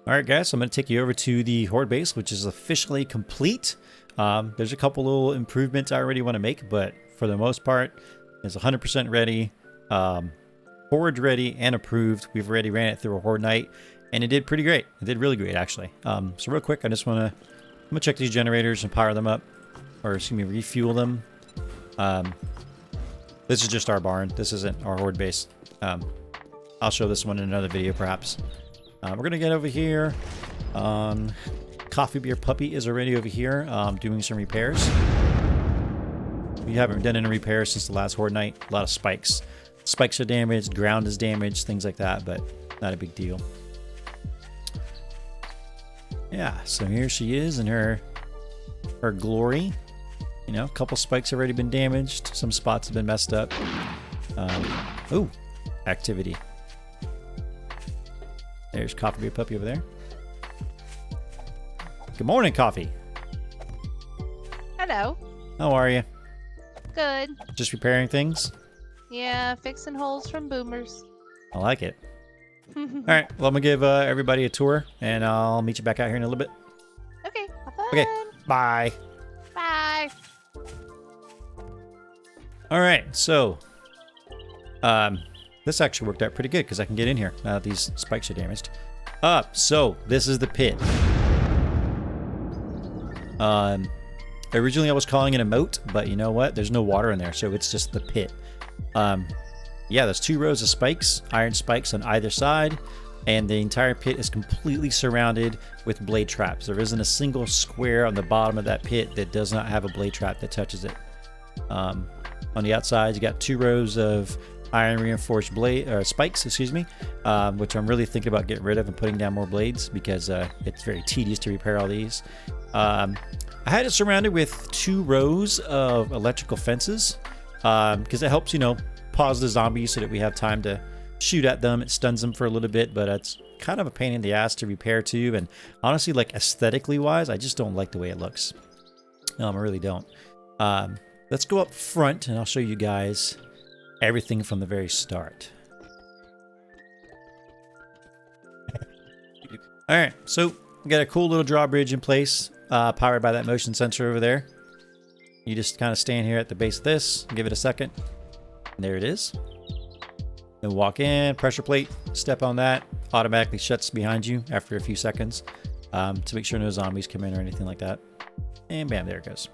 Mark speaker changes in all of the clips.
Speaker 1: Alright guys, so I'm going to take you over to the Horde Base, which is officially complete. There's a couple little improvements I already want to make, but for the most part, it's 100% ready. Horde ready and approved. We've already ran it through a Horde night, and it did pretty great. It did really great, actually. So real quick, I just want to... I'm going to check these generators and power them up. Or, excuse me, refuel them. This is just our barn. This isn't our Horde Base. I'll show this one in another video, perhaps. We're going to get over here. Coffee Beer Puppy is already over here doing some repairs. We haven't done any repairs since the last Horde night. A lot of spikes. Spikes are damaged, ground is damaged, things like that, but not a big deal. Yeah, so here she is in her glory. You know, a couple spikes have already been damaged. Some spots have been messed up. Ooh, activity. There's Coffee Beer Puppy over there. Good morning, Coffee.
Speaker 2: Hello.
Speaker 1: How are you?
Speaker 2: Good.
Speaker 1: Just repairing things?
Speaker 2: Yeah, fixing holes from boomers.
Speaker 1: I like it. Alright, well, I'm going to give everybody a tour, and I'll meet you back out here in a little bit.
Speaker 2: Okay, have fun.
Speaker 1: Okay, bye.
Speaker 2: Bye.
Speaker 1: Alright, so... this actually worked out pretty good, because I can get in here now that these spikes are damaged. So, this is the pit. Originally I was calling it a moat, but you know what? There's no water in there, so it's just the pit. Yeah, there's 2 rows of spikes, iron spikes on either side, and the entire pit is completely surrounded with blade traps. There isn't a single square on the bottom of that pit that does not have a blade trap that touches it. On the outside, you got 2 rows of iron reinforced spikes, excuse me, which I'm really thinking about getting rid of and putting down more blades because it's very tedious to repair all these. I had it surrounded with 2 rows of electrical fences because it helps, you know, pause the zombies so that we have time to shoot at them. It stuns them for a little bit, but it's kind of a pain in the ass to repair too. And honestly, like aesthetically wise, I just don't like the way it looks. I really don't. Let's go up front and I'll show you guys everything from the very start. All right, so we got a cool little drawbridge in place, powered by that motion sensor over there. You just kind of stand here at the base of this, give it a second. And there it is. Then walk in, pressure plate, step on that, automatically shuts behind you after a few seconds to make sure no zombies come in or anything like that. And bam, there it goes.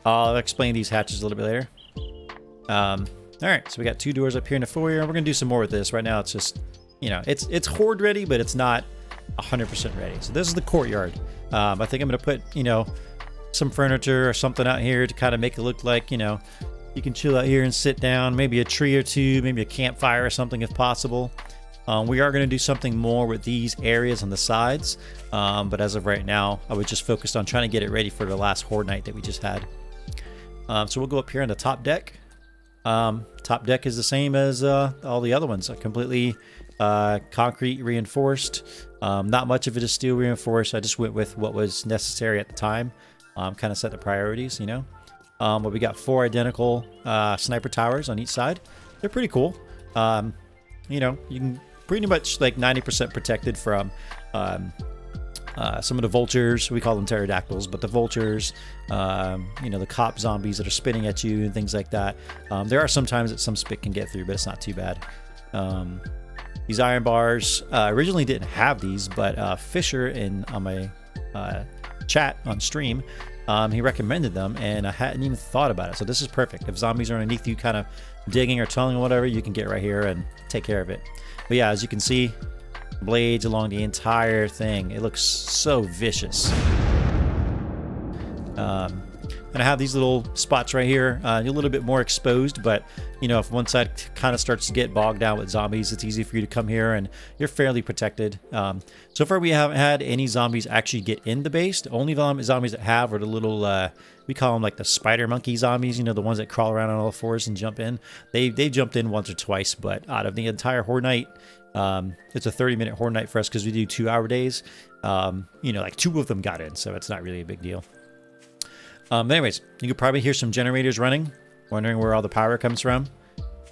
Speaker 1: I'll explain these hatches a little bit later. Alright, so we got 2 doors up here in the foyer. We're going to do some more with this. Right now it's just, you know, it's Horde ready, but it's not 100% ready. So this is the courtyard. I think I'm going to put, you know, some furniture or something out here to kind of make it look like, you know, you can chill out here and sit down. Maybe a tree or 2, maybe a campfire or something if possible. We are going to do something more with these areas on the sides. But as of right now, I was just focused on trying to get it ready for the last Horde night that we just had. So we'll go up here on the top deck. Top deck is the same as all the other ones, completely concrete reinforced. Not much of it is steel reinforced. I just went with what was necessary at the time. Kind of set the priorities, you know. But we got 4 identical sniper towers on each side. They're pretty cool. You know, you can pretty much like 90% protected from some of the vultures. We call them pterodactyls, but the vultures, you know, the cop zombies that are spitting at you and things like that. There are some times that some spit can get through, but it's not too bad. These iron bars, originally didn't have these, but Fisher on my chat on stream, he recommended them, and I hadn't even thought about it. So this is perfect. If zombies are underneath you kind of digging or tunneling or whatever, you can get right here and take care of it. But yeah, as you can see, blades along the entire thing. It looks so vicious. And I have these little spots right here, a little bit more exposed, but you know, if one side kind of starts to get bogged down with zombies, it's easy for you to come here and you're fairly protected. So far we haven't had any zombies actually get in the base. The only zombies that have are the little, we call them like the spider monkey zombies, you know, the ones that crawl around on all 4s and jump in. They jumped in once or twice, but out of the entire Horde night, it's a 30-minute Horde night for us because we do 2-hour days. You know, like 2 of them got in, so it's not really a big deal. But anyways, you could probably hear some generators running, wondering where all the power comes from.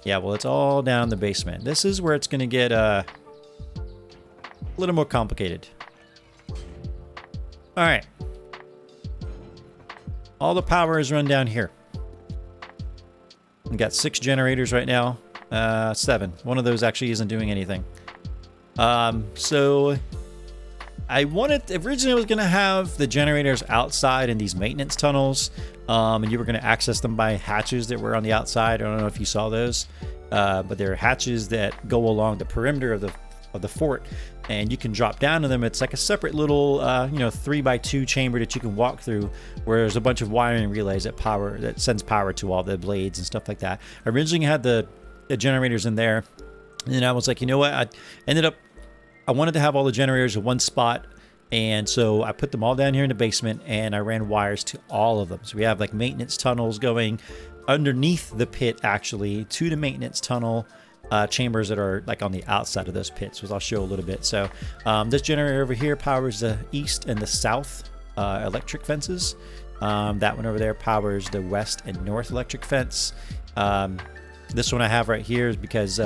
Speaker 1: Yeah, well, it's all down in the basement. This is where it's going to get a little more complicated. All right. All the power is run down here. We got 6 generators right now. 7. One of those actually isn't doing anything. So originally I was going to have the generators outside in these maintenance tunnels. And you were going to access them by hatches that were on the outside. I don't know if you saw those. But there are hatches that go along the perimeter of the fort, and you can drop down to them. It's like a separate little 3x2 chamber that you can walk through, where there's a bunch of wiring relays that sends power to all the blades and stuff like that. I originally had the generators in there, and then I was like, you know what, I wanted to have all the generators in one spot, and so I put them all down here in the basement, and I ran wires to all of them. So we have like maintenance tunnels going underneath the pit, actually, to the maintenance tunnel chambers that are like on the outside of those pits, which I'll show a little bit. So this generator over here powers the east and the south electric fences. That one over there powers the west and north electric fence. This one I have right here is because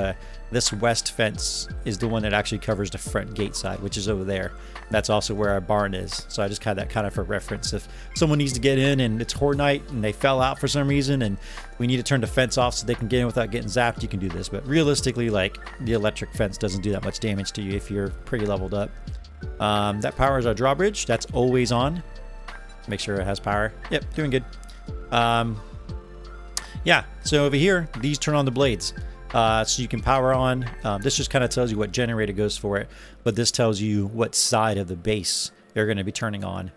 Speaker 1: this west fence is the one that actually covers the front gate side, which is over there. That's also where our barn is. So I just had that kind of for reference. If someone needs to get in and it's Horde night and they fell out for some reason and we need to turn the fence off so they can get in without getting zapped, you can do this. But realistically, like, the electric fence doesn't do that much damage to you if you're pretty leveled up. That powers our drawbridge. That's always on. Make sure it has power. Yep, doing good. Yeah, so over here, these turn on the blades. So you can power on. This just kind of tells you what generator goes for it, but this tells you what side of the base you're going to be turning on.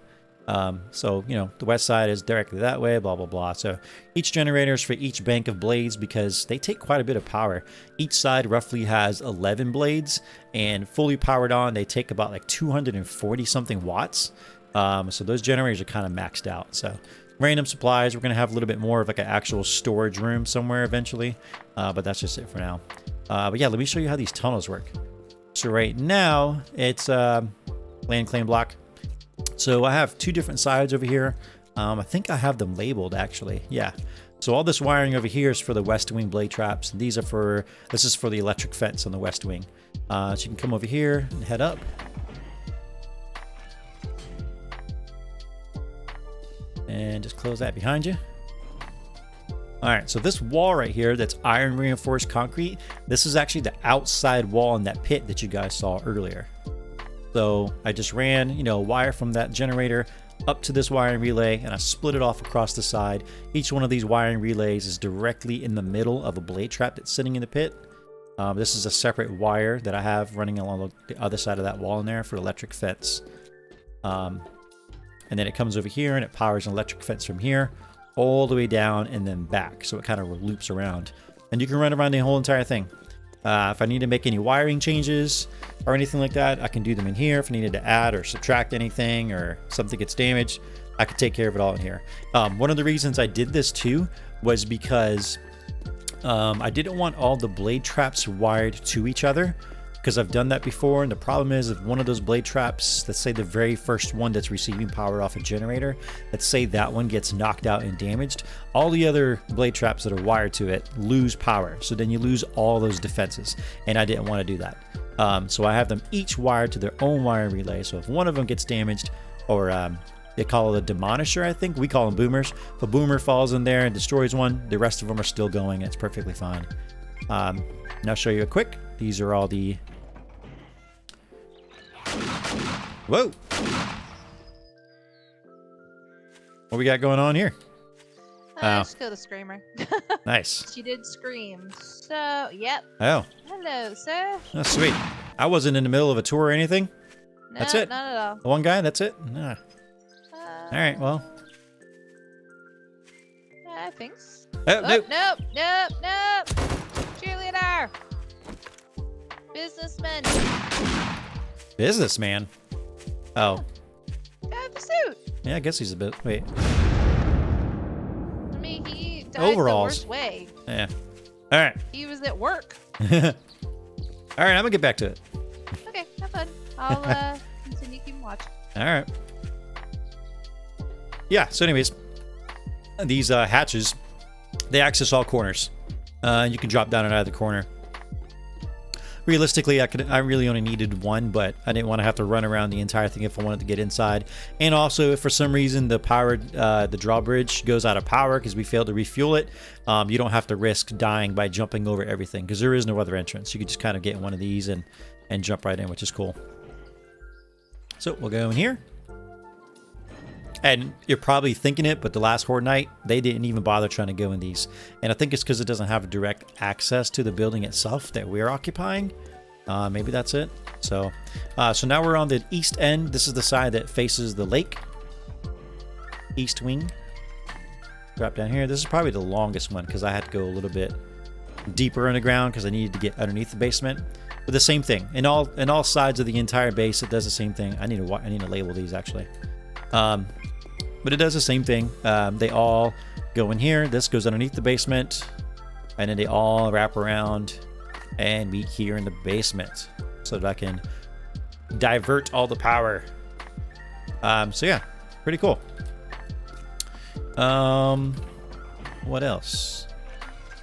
Speaker 1: So, the west side is directly that way, blah, blah, blah. So each generator is for each bank of blades because they take quite a bit of power. Each side roughly has 11 blades, and fully powered on, they take about like 240 something watts. So those generators are kind of maxed out. So random supplies, we're going to have a little bit more of like an actual storage room somewhere eventually, but that's just it for now. But yeah, let me show you how these tunnels work. So right now it's land claim block. So I have 2 different sides over here. I think I have them labeled actually. Yeah. So all this wiring over here is for the west wing blade traps, and this is for the electric fence on the west wing. So you can come over here and head up. And just close that behind you. All right, so this wall right here that's iron reinforced concrete, this is actually the outside wall in that pit that you guys saw earlier. So I just ran, a wire from that generator up to this wiring relay, and I split it off across the side. Each one of these wiring relays is directly in the middle of a blade trap that's sitting in the pit. This is a separate wire that I have running along the other side of that wall in there for electric fence. And then it comes over here and it powers an electric fence from here all the way down and then back. So it kind of loops around. And you can run around the whole entire thing. If I need to make any wiring changes or anything like that, I can do them in here. If I needed to add or subtract anything or something gets damaged, I could take care of it all in here. One of the reasons I did this too was because I didn't want all the blade traps wired to each other, because I've done that before, and the problem is if one of those blade traps, let's say the very first one that's receiving power off a generator, let's say that one gets knocked out and damaged, all the other blade traps that are wired to it lose power. So then you lose all those defenses, and I didn't want to do that. So I have them each wired to their own wiring relay. So if one of them gets damaged, or they call it a demolisher, I think. We call them boomers. If a boomer falls in there and destroys one, the rest of them are still going. It's perfectly fine. Now I'll show you a quick. These are all the... Whoa! What we got going on here?
Speaker 2: Just killed a screamer.
Speaker 1: Nice.
Speaker 2: She did scream. So, yep.
Speaker 1: Oh.
Speaker 2: Hello, sir.
Speaker 1: That's sweet. I wasn't in the middle of a tour or anything.
Speaker 2: No,
Speaker 1: That's it?
Speaker 2: Not at all.
Speaker 1: The one guy? That's it? Nah. All right, well.
Speaker 2: I think so.
Speaker 1: Oh, nope.
Speaker 2: Nope. Cheerleader. Businessman.
Speaker 1: Businessman? Oh.
Speaker 2: Guy in the suit.
Speaker 1: Yeah, I guess he's a bit... Wait.
Speaker 2: I mean, he died
Speaker 1: Overalls.
Speaker 2: the worst way.
Speaker 1: Yeah. All right.
Speaker 2: He was at work.
Speaker 1: All right, I'm going to get back to it.
Speaker 2: Okay, have fun. I'll continue keeping watch.
Speaker 1: All right. Yeah, so anyways, these hatches, they access all corners. You can drop down in either corner. realistically, I really only needed one, but I didn't want to have to run around the entire thing if I wanted to get inside. And also, if for some reason the drawbridge goes out of power because we failed to refuel it, you don't have to risk dying by jumping over everything because there is no other entrance. You could just kind of get one of these and jump right in, which is cool. So we'll go in here. And you're probably thinking it, but the last Horde night, they didn't even bother trying to go in these. And I think it's because it doesn't have direct access to the building itself that we're occupying. Maybe that's it. So now we're on the east end. This is the side that faces the lake. East wing. Drop down here. This is probably the longest one because I had to go a little bit deeper underground because I needed to get underneath the basement. But the same thing. In all sides of the entire base, it does the same thing. I need to label these actually. But it does the same thing. They all go in here. This goes underneath the basement. And then they all wrap around and meet here in the basement. So that I can divert all the power. So yeah, pretty cool. What else?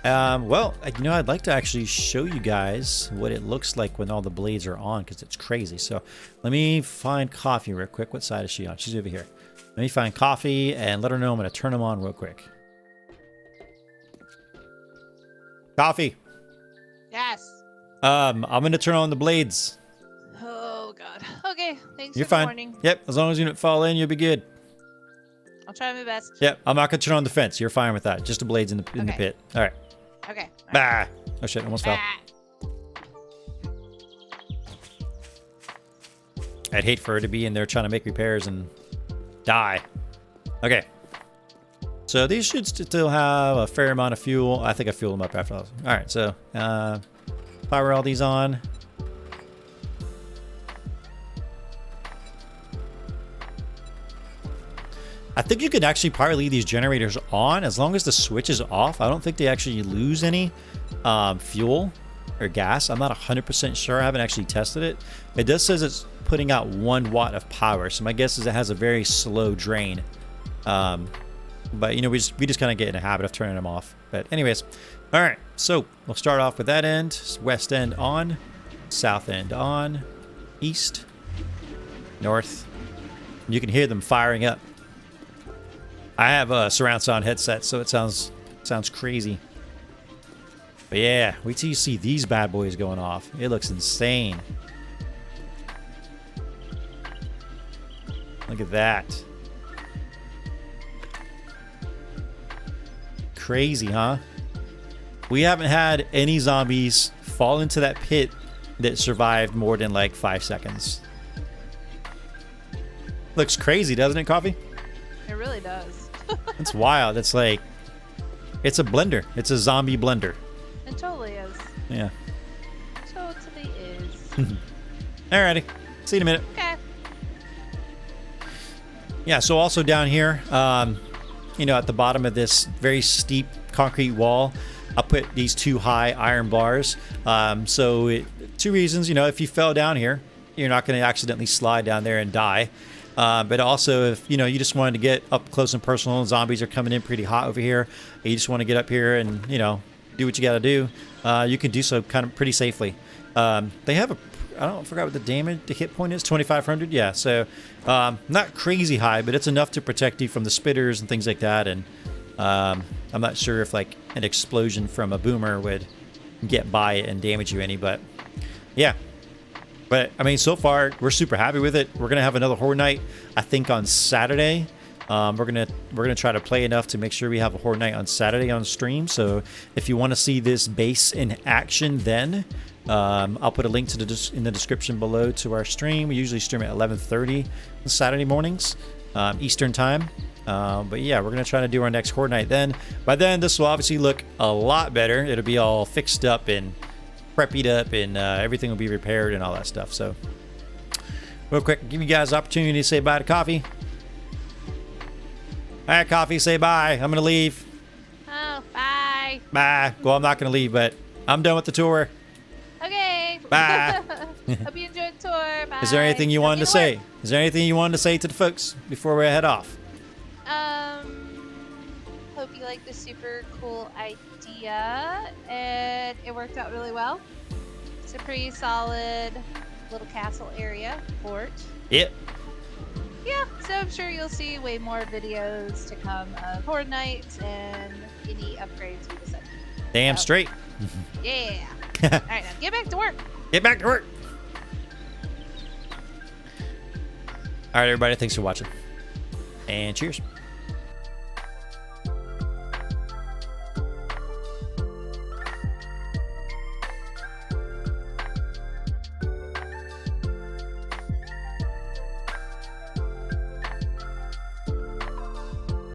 Speaker 1: Well, I'd like to actually show you guys what it looks like when all the blades are on because it's crazy. So let me find Coffee real quick. What side is she on? She's over here. Let me find Coffee and let her know I'm going to turn them on real quick. Coffee.
Speaker 2: Yes.
Speaker 1: I'm going to turn on the blades.
Speaker 2: Oh God. Okay. Thanks
Speaker 1: You're
Speaker 2: for
Speaker 1: fine.
Speaker 2: the warning.
Speaker 1: Yep. As long as you don't fall in, you'll be good.
Speaker 2: I'll try my best.
Speaker 1: Yep. I'm not going to turn on the fence. You're fine with that. Just the blades in the pit. All right.
Speaker 2: Okay.
Speaker 1: Bah. Oh shit. Almost fell. I'd hate for her to be in there trying to make repairs and die. Okay. So these should still have a fair amount of fuel. I think I fueled them up after all. All right. So power all these on. I think you could actually probably leave these generators on as long as the switch is off. I don't think they actually lose any fuel or gas. I'm not 100% sure. I haven't actually tested it. It does says it's putting out 1 watt of power. So my guess is it has a very slow drain. But, we just kind of get in a habit of turning them off. But anyways, all right. So we'll start off with that end. West end on. South end on. East. North. You can hear them firing up. I have a surround sound headset, so it sounds crazy. But yeah, wait till you see these bad boys going off. It looks insane. Look at that. Crazy, huh? We haven't had any zombies fall into that pit that survived more than like 5 seconds. Looks crazy, doesn't it, Coffee?
Speaker 2: It really does.
Speaker 1: It's wild. It's like, it's a blender. It's a zombie blender.
Speaker 2: It totally is.
Speaker 1: Yeah.
Speaker 2: Totally is.
Speaker 1: Alrighty. See you in a minute.
Speaker 2: Okay.
Speaker 1: Yeah, so also down here, at the bottom of this very steep concrete wall, I'll put these 2 high iron bars. 2 reasons, if you fell down here, you're not going to accidentally slide down there and die. But also, if you just wanted to get up close and personal, and zombies are coming in pretty hot over here, and you just want to get up here and do what you got to do, you can do so kind of pretty safely. They have I forgot what the hit point is, 2,500. Yeah, so not crazy high, but it's enough to protect you from the spitters and things like that. And I'm not sure if like an explosion from a boomer would get by it and damage you any, but yeah. But I mean, so far we're super happy with it. We're gonna have another Horde night, I think, on Saturday. We're gonna try to play enough to make sure we have a Horde night on Saturday on stream. So if you want to see this base in action, then I'll put a link to in the description below to our stream. We usually stream at 11:30 on Saturday mornings, Eastern time. But yeah, we're gonna try to do our next Horde night then. By then, this will obviously look a lot better. It'll be all fixed up and preppied up, and everything will be repaired and all that stuff. So real quick, give you guys the opportunity to say bye to Coffee. All right, Coffee, say bye. I'm gonna leave.
Speaker 2: Oh, bye.
Speaker 1: Bye. Well, I'm not gonna leave, but I'm done with the tour.
Speaker 2: Okay.
Speaker 1: Bye.
Speaker 2: Hope you enjoyed the tour. Bye.
Speaker 1: Is there anything you wanted to say? Is there anything you wanted to say to the folks before we head off?
Speaker 2: Hope you like the super cool idea, and it worked out really well. It's a pretty solid little castle area, fort.
Speaker 1: Yep.
Speaker 2: Yeah, so I'm sure you'll see way more videos to come of Horde Nights and any upgrades we decide.
Speaker 1: Damn straight.
Speaker 2: Yeah. All right, now get back to work.
Speaker 1: Get back to work. All right, everybody. Thanks for watching. And cheers.